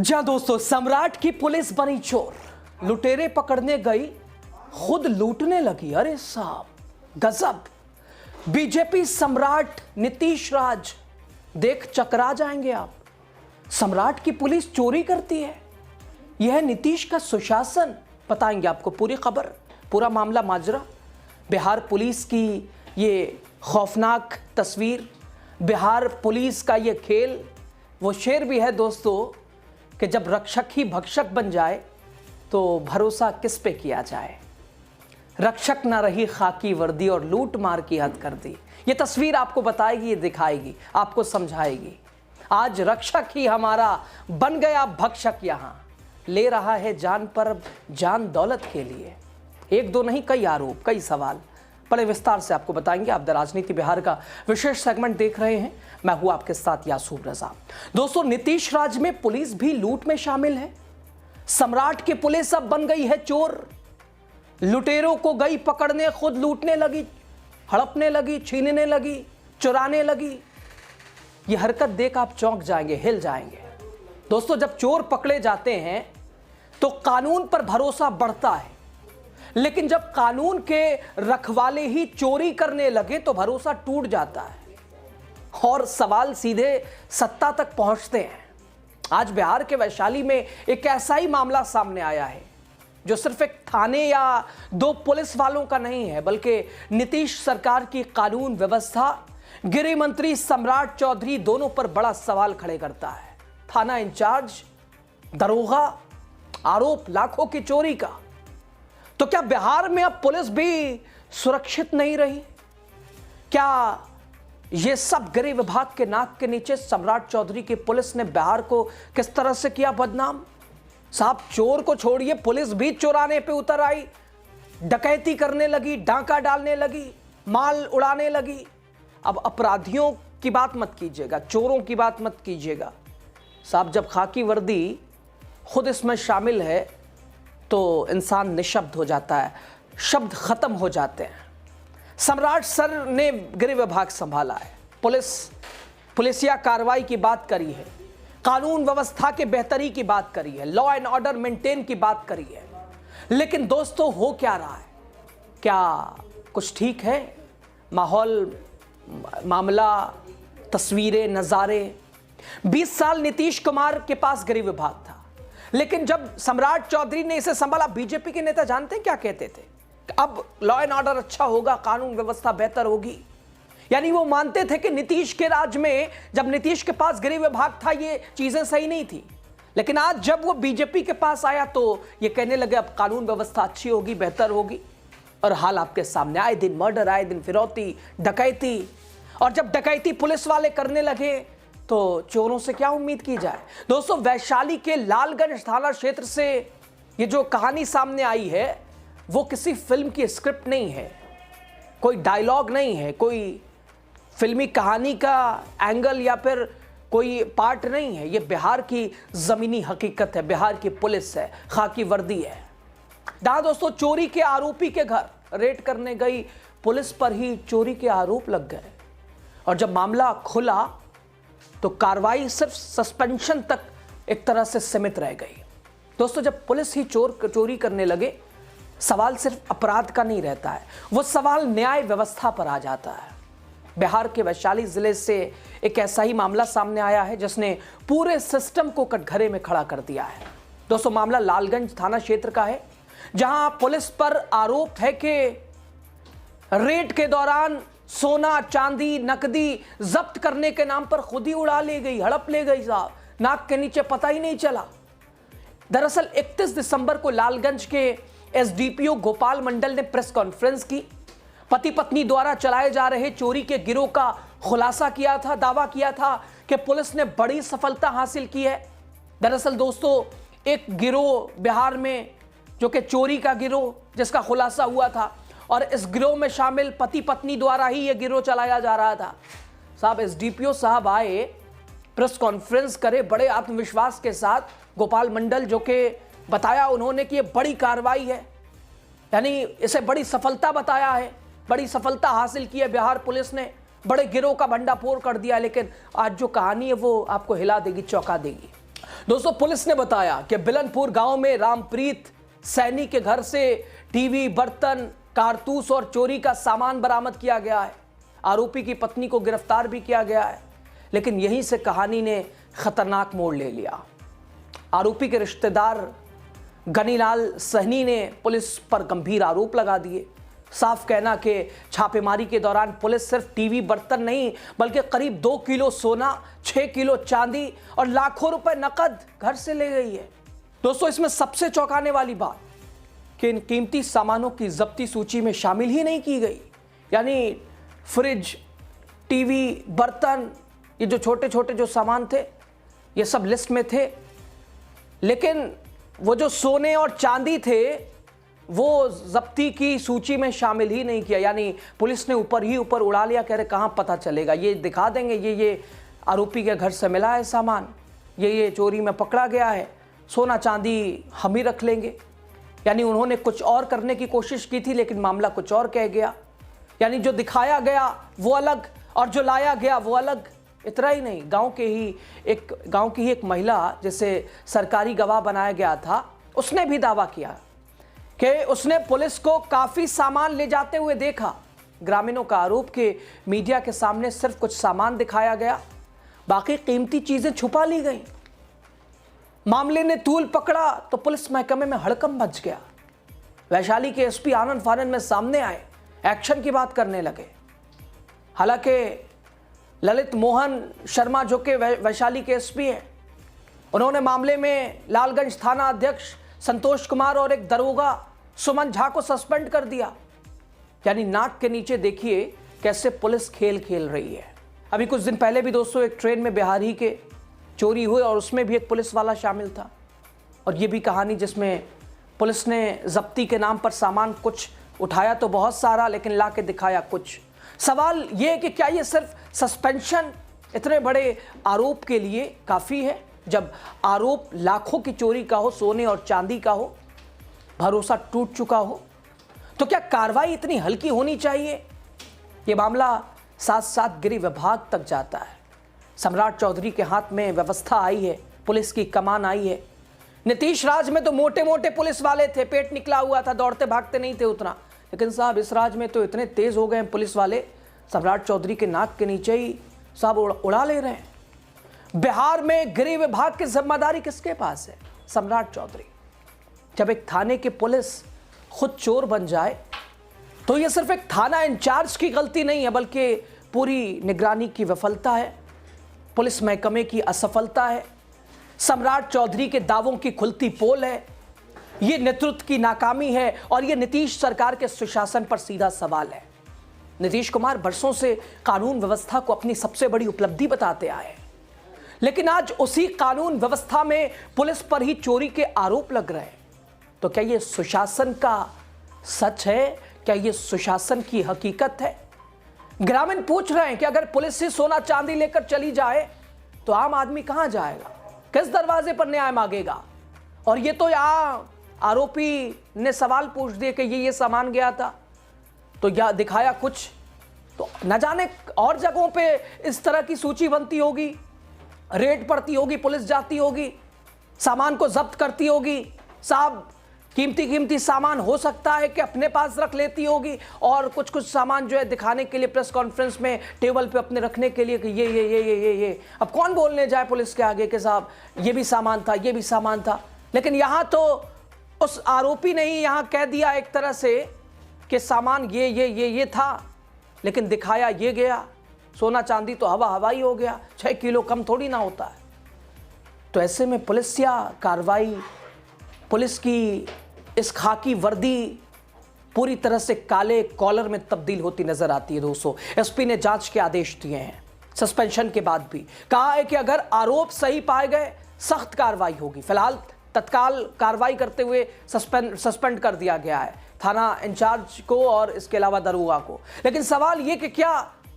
जी हां दोस्तों, सम्राट की पुलिस बनी चोर, लुटेरे पकड़ने गई, खुद लूटने लगी। अरे साहब, गजब। बीजेपी सम्राट नीतीश राज देख चकरा जाएंगे आप। सम्राट की पुलिस चोरी करती है, यह नीतीश का सुशासन। बताएंगे आपको पूरी खबर, पूरा मामला माजरा, बिहार पुलिस की ये खौफनाक तस्वीर, बिहार पुलिस का ये खेल। वो शेर भी है दोस्तों कि जब रक्षक ही भक्षक बन जाए तो भरोसा किस पे किया जाए। रक्षक ना रही खाकी वर्दी और लूट मार की हद कर दी। ये तस्वीर आपको बताएगी, ये दिखाएगी, आपको समझाएगी। आज रक्षक ही हमारा बन गया भक्षक, यहां ले रहा है जान पर जान दौलत के लिए। एक दो नहीं, कई आरोप, कई सवाल, बड़े विस्तार से आपको बताएंगे। आप द राजनीति बिहार का विशेष सेगमेंट देख रहे हैं, मैं हूं आपके साथ यासूब रजा। दोस्तों, नीतीश राज में पुलिस भी लूट में शामिल है। सम्राट की पुलिस अब बन गई है चोर, लुटेरों को गई पकड़ने, खुद लूटने लगी, हड़पने लगी, छीनने लगी, चुराने लगी। यह हरकत देख आप चौंक जाएंगे, हिल जाएंगे। दोस्तों, जब चोर पकड़े जाते हैं तो कानून पर भरोसा बढ़ता है, लेकिन जब कानून के रखवाले ही चोरी करने लगे तो भरोसा टूट जाता है और सवाल सीधे सत्ता तक पहुंचते हैं। आज बिहार के वैशाली में एक ऐसा ही मामला सामने आया है जो सिर्फ एक थाने या दो पुलिस वालों का नहीं है, बल्कि नीतीश सरकार की कानून व्यवस्था, गृह मंत्री सम्राट चौधरी, दोनों पर बड़ा सवाल खड़े करता है। थाना इंचार्ज, दरोगा, आरोप लाखों की चोरी का। तो क्या बिहार में अब पुलिस भी सुरक्षित नहीं रही? क्या ये सब गृह विभाग के नाक के नीचे सम्राट चौधरी की पुलिस ने बिहार को किस तरह से किया बदनाम? साहब, चोर को छोड़िए, पुलिस भी चुराने पे उतर आई, डकैती करने लगी, डांका डालने लगी, माल उड़ाने लगी। अब अपराधियों की बात मत कीजिएगा, चोरों की बात मत कीजिएगा। साहब, जब खाकी वर्दी खुद इसमें शामिल है तो इंसान निशब्द हो जाता है, शब्द खत्म हो जाते हैं। सम्राट सर ने गृह विभाग संभाला है, पुलिसिया कार्रवाई की बात करी है, कानून व्यवस्था के बेहतरी की बात करी है, लॉ एंड ऑर्डर मेंटेन की बात करी है। लेकिन दोस्तों, हो क्या रहा है? क्या कुछ ठीक है? माहौल, मामला, तस्वीरें, नज़ारे। 20 साल नीतीश कुमार के पास गृह विभाग था, लेकिन जब सम्राट चौधरी ने इसे संभाला, बीजेपी के नेता जानते हैं क्या कहते थे? अब लॉ एंड ऑर्डर अच्छा होगा, कानून व्यवस्था बेहतर होगी। यानी वो मानते थे कि नीतीश के राज में, जब नीतीश के पास गृह विभाग था, ये चीजें सही नहीं थी। लेकिन आज जब वो बीजेपी के पास आया तो ये कहने लगे अब कानून व्यवस्था अच्छी होगी, बेहतर होगी। और हाल आपके सामने, आए दिन मर्डर, आए दिन फिरौती, डकैती। और जब डकैती पुलिस वाले करने लगे तो चोरों से क्या उम्मीद की जाए? दोस्तों, वैशाली के लालगंज थाना क्षेत्र से ये जो कहानी सामने आई है, वो किसी फिल्म की स्क्रिप्ट नहीं है, कोई डायलॉग नहीं है, कोई फिल्मी कहानी का एंगल या फिर कोई पार्ट नहीं है। ये बिहार की जमीनी हकीकत है, बिहार की पुलिस है, खाकी वर्दी है। दोस्तों, चोरी के आरोपी के घर रेड करने गई पुलिस पर ही चोरी के आरोप लग गए, और जब मामला खुला तो कार्रवाई सिर्फ सस्पेंशन तक एक तरह से सीमित रह गई। दोस्तों, जब पुलिस ही चोरी करने लगे, सवाल सिर्फ अपराध का नहीं रहता है, वो सवाल न्याय व्यवस्था पर आ जाता है। बिहार के वैशाली जिले से एक ऐसा ही मामला सामने आया है जिसने पूरे सिस्टम को कटघरे में खड़ा कर दिया है। दोस्तों, मामला लालगंज थाना क्षेत्र का है, जहां पुलिस पर आरोप है कि रेड के दौरान सोना, चांदी, नकदी जब्त करने के नाम पर खुद ही उड़ा ले गई, हड़प ले गई। साहब, नाक के नीचे पता ही नहीं चला। दरअसल 31 दिसंबर को लालगंज के एसडीपीओ गोपाल मंडल ने प्रेस कॉन्फ्रेंस की, पति पत्नी द्वारा चलाए जा रहे चोरी के गिरोह का खुलासा किया था, दावा किया था कि पुलिस ने बड़ी सफलता हासिल की है। दरअसल दोस्तों, एक गिरोह बिहार में जो कि चोरी का गिरोह, जिसका खुलासा हुआ था, और इस गिरोह में शामिल पति पत्नी द्वारा ही यह गिरोह चलाया जा रहा था। साहब, एसडीपीओ साहब आए, प्रेस कॉन्फ्रेंस करे बड़े आत्मविश्वास के साथ। गोपाल मंडल जो कि बताया उन्होंने कि यह बड़ी कार्रवाई है, यानी इसे बड़ी सफलता बताया है, बड़ी सफलता हासिल की है बिहार पुलिस ने, बड़े गिरोह का भंडाफोड़ कर दिया। लेकिन आज जो कहानी है वो आपको हिला देगी, चौंका देगी। दोस्तों, पुलिस ने बताया कि बिलनपुर गांव में रामप्रीत सैनी के घर से टीवी, बर्तन, कारतूस और चोरी का सामान बरामद किया गया है। आरोपी की पत्नी को गिरफ्तार भी किया गया है, लेकिन यहीं से कहानी ने खतरनाक मोड़ ले लिया। आरोपी के रिश्तेदार गनीलाल सहनी ने पुलिस पर गंभीर आरोप लगा दिए। साफ कहना कि छापेमारी के दौरान पुलिस सिर्फ टीवी, बर्तन नहीं बल्कि करीब 2 किलो सोना, 6 किलो चांदी और लाखों रुपए नकद घर से ले गई है। दोस्तों, इसमें सबसे चौंकाने वाली बात कि इन कीमती सामानों की जब्ती सूची में शामिल ही नहीं की गई। यानी फ्रिज, टीवी, बर्तन, ये जो छोटे छोटे जो सामान थे ये सब लिस्ट में थे, लेकिन वो जो सोने और चांदी थे वो जब्ती की सूची में शामिल ही नहीं किया। यानी पुलिस ने ऊपर ही ऊपर उड़ा लिया, कह रहे कहां पता चलेगा, ये दिखा देंगे, ये आरोपी के घर से मिला है सामान, ये चोरी में पकड़ा गया है, सोना चांदी हम ही रख लेंगे। यानी उन्होंने कुछ और करने की कोशिश की थी, लेकिन मामला कुछ और कह गया। यानी जो दिखाया गया वो अलग और जो लाया गया वो अलग। इतना ही नहीं, गांव की ही एक महिला जिसे सरकारी गवाह बनाया गया था, उसने भी दावा किया कि उसने पुलिस को काफी सामान ले जाते हुए देखा। ग्रामीणों का आरोप कि मीडिया के सामने सिर्फ कुछ सामान दिखाया गया, बाकी कीमती चीजें छुपा ली गई। मामले ने तूल पकड़ा तो पुलिस महकमे में हड़कंप मच गया। वैशाली के एसपी आनंद फानंद में सामने आए, एक्शन की बात करने लगे। हालांकि ललित मोहन शर्मा जो कि वैशाली के एसपी हैं, उन्होंने मामले में लालगंज थाना अध्यक्ष संतोष कुमार और एक दरोगा सुमन झा को सस्पेंड कर दिया। यानी नाक के नीचे देखिए कैसे पुलिस खेल खेल रही है। अभी कुछ दिन पहले भी दोस्तों एक ट्रेन में बिहार ही के चोरी हुई और उसमें भी एक पुलिस वाला शामिल था। और ये भी कहानी जिसमें पुलिस ने जब्ती के नाम पर सामान कुछ उठाया तो बहुत सारा, लेकिन ला के दिखाया कुछ। सवाल ये है कि क्या ये सिर्फ सस्पेंशन इतने बड़े आरोप के लिए काफ़ी है? जब आरोप लाखों की चोरी का हो, सोने और चांदी का हो, भरोसा टूट चुका हो, तो क्या कार्रवाई इतनी हल्की होनी चाहिए? ये मामला साथ साथ गृह विभाग तक जाता है। सम्राट चौधरी के हाथ में व्यवस्था आई है, पुलिस की कमान आई है। नीतीश राज में तो मोटे मोटे पुलिस वाले थे, पेट निकला हुआ था, दौड़ते भागते नहीं थे उतना। लेकिन साहब इस राज में तो इतने तेज हो गए हैं पुलिस वाले, सम्राट चौधरी के नाक के नीचे ही साहब उड़ा ले रहे हैं। बिहार में गृह विभाग की जिम्मेदारी किसके पास है? सम्राट चौधरी। जब एक थाने की पुलिस खुद चोर बन जाए तो यह सिर्फ एक थाना इंचार्ज की गलती नहीं है, बल्कि पूरी निगरानी की विफलता है, पुलिस महकमे की असफलता है, सम्राट चौधरी के दावों की खुलती पोल है, यह नेतृत्व की नाकामी है और यह नीतीश सरकार के सुशासन पर सीधा सवाल है। नीतीश कुमार बरसों से कानून व्यवस्था को अपनी सबसे बड़ी उपलब्धि बताते आए हैं, लेकिन आज उसी कानून व्यवस्था में पुलिस पर ही चोरी के आरोप लग रहे हैं। तो क्या यह सुशासन का सच है? क्या यह सुशासन की हकीकत है? ग्रामीण पूछ रहे हैं कि अगर पुलिस से सोना चांदी लेकर चली जाए तो आम आदमी कहां जाएगा, किस दरवाजे पर न्याय मांगेगा? और ये तो यहां आरोपी ने सवाल पूछ दिए कि ये सामान गया था तो या दिखाया कुछ, तो न जाने और जगहों पे इस तरह की सूची बनती होगी, रेड पड़ती होगी, पुलिस जाती होगी, सामान को जब्त करती होगी। साहब कीमती सामान हो सकता है कि अपने पास रख लेती होगी और कुछ सामान जो है दिखाने के लिए प्रेस कॉन्फ्रेंस में टेबल पे अपने रखने के लिए कि ये। अब कौन बोलने जाए पुलिस के आगे कि साहब ये भी सामान था, ये भी सामान था। लेकिन यहाँ तो उस आरोपी ने ही यहाँ कह दिया एक तरह से कि सामान ये था, लेकिन दिखाया ये गया। सोना चांदी तो हवा ही हो गया, 6 किलो कम थोड़ी ना होता है। तो ऐसे में पुलिस या कार्रवाई, पुलिस की इस खाकी वर्दी पूरी तरह से काले कॉलर में तब्दील होती नजर आती है। दोस्तों, एसपी ने जांच के आदेश दिए हैं, सस्पेंशन के बाद भी कहा है कि अगर आरोप सही पाए गए सख्त कार्रवाई होगी। फिलहाल तत्काल कार्रवाई करते हुए सस्पेंड कर दिया गया है थाना इंचार्ज को और इसके अलावा दरोगा को। लेकिन सवाल ये कि क्या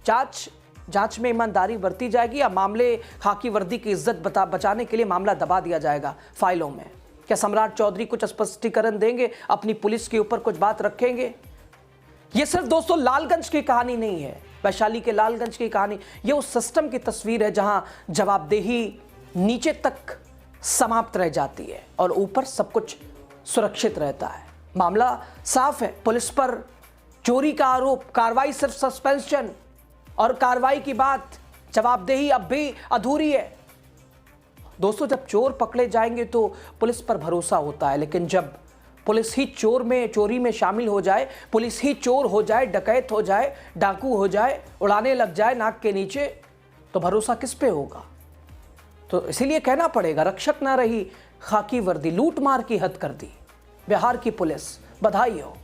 जांच में ईमानदारी बरती जाएगी या मामले खाकी वर्दी की इज्जत बचाने के लिए मामला दबा दिया जाएगा फाइलों में? क्या सम्राट चौधरी कुछ स्पष्टीकरण देंगे, अपनी पुलिस के ऊपर कुछ बात रखेंगे? ये सिर्फ दोस्तों लालगंज की कहानी नहीं है, वैशाली के लालगंज की कहानी, ये उस सिस्टम की तस्वीर है जहां जवाबदेही नीचे तक समाप्त रह जाती है और ऊपर सब कुछ सुरक्षित रहता है। मामला साफ है, पुलिस पर चोरी का आरोप, कार्रवाई सिर्फ सस्पेंशन और कार्रवाई की बात, जवाबदेही अब भी अधूरी है। दोस्तों, जब चोर पकड़े जाएंगे तो पुलिस पर भरोसा होता है, लेकिन जब पुलिस ही चोरी में शामिल हो जाए, पुलिस ही चोर हो जाए, डकैत हो जाए, डाकू हो जाए, उड़ाने लग जाए नाक के नीचे, तो भरोसा किस पे होगा? तो इसीलिए कहना पड़ेगा, रक्षक ना रही खाकी वर्दी, लूट मार की हद कर दी बिहार की पुलिस। बधाई हो।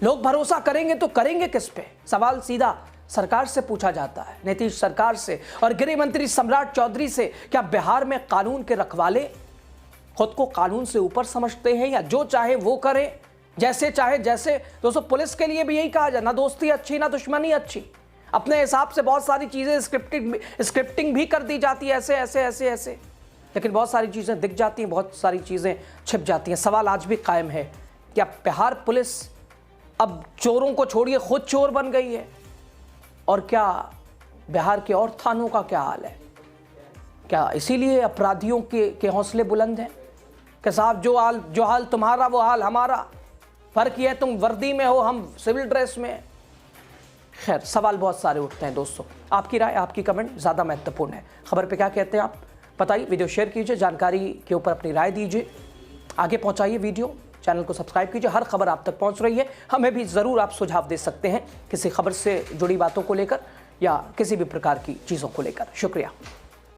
लोग भरोसा करेंगे तो करेंगे किस पे? सवाल सीधा सरकार से पूछा जाता है, नीतीश सरकार से और गृह मंत्री सम्राट चौधरी से। क्या बिहार में कानून के रखवाले खुद को कानून से ऊपर समझते हैं या जो चाहे वो करें, जैसे चाहे जैसे? दोस्तों, पुलिस के लिए भी यही कहा जाए, ना दोस्ती अच्छी ना दुश्मनी अच्छी। अपने हिसाब से बहुत सारी चीज़ें स्क्रिप्टिंग भी कर दी जाती है, ऐसे ऐसे ऐसे ऐसे, लेकिन बहुत सारी चीज़ें दिख जाती हैं, बहुत सारी चीज़ें छिप जाती हैं। सवाल आज भी कायम है, क्या बिहार पुलिस अब चोरों को छोड़िए खुद चोर बन गई है? और क्या बिहार के और थानों का क्या हाल है? क्या इसीलिए अपराधियों के हौसले बुलंद हैं कि साहब जो हाल तुम्हारा वो हाल हमारा, फर्क यह है तुम वर्दी में हो, हम सिविल ड्रेस में। खैर, सवाल बहुत सारे उठते हैं दोस्तों। आपकी राय, आपकी कमेंट ज़्यादा महत्वपूर्ण है। खबर पे क्या कहते हैं आप बताइए, वीडियो शेयर कीजिए, जानकारी के ऊपर अपनी राय दीजिए, आगे पहुंचाइए वीडियो, चैनल को सब्सक्राइब कीजिए। हर खबर आप तक पहुंच रही है, हमें भी ज़रूर आप सुझाव दे सकते हैं किसी खबर से जुड़ी बातों को लेकर या किसी भी प्रकार की चीज़ों को लेकर। शुक्रिया।